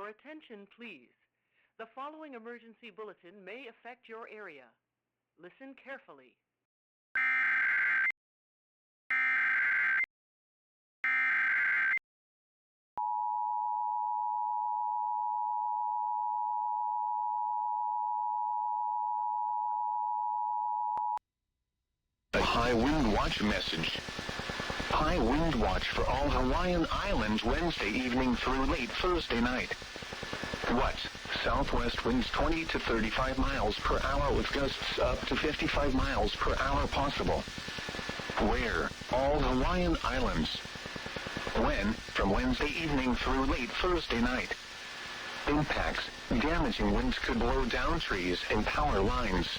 Your attention, please. The following emergency bulletin may affect your area. Listen carefully. A high wind watch message. High wind watch for all Hawaiian Islands Wednesday evening through late Thursday night. What? Southwest winds 20 to 35 miles per hour with gusts up to 55 miles per hour possible. Where? All Hawaiian Islands. When? From Wednesday evening through late Thursday night. Impacts. Damaging winds could blow down trees and power lines.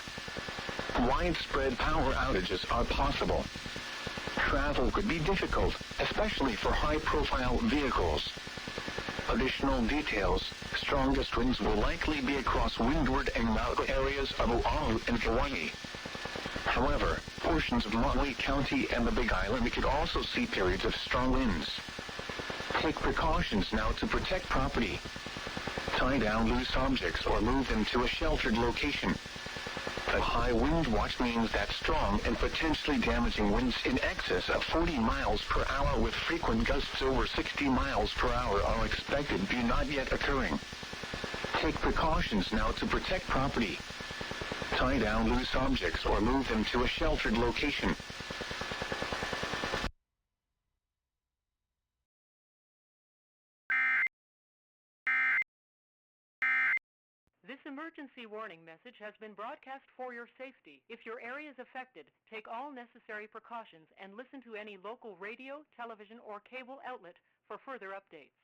Widespread power outages are possible. Travel could be difficult, especially for high-profile vehicles. Additional details. Strongest winds will likely be across windward and Maui areas of Oahu and Hawaii. However, portions of Maui County and the Big Island could also see periods of strong winds. Take precautions now to protect property. Tie down loose objects or move them to a sheltered location. A high wind watch means that strong and potentially damaging winds in excess of 40 miles per hour with frequent gusts over 60 miles per hour are expected but not yet occurring. Take precautions now to protect property. Tie down loose objects or move them to a sheltered location. This emergency warning message has been broadcast for your safety. If your area is affected, take all necessary precautions and listen to any local radio, television, or cable outlet for further updates.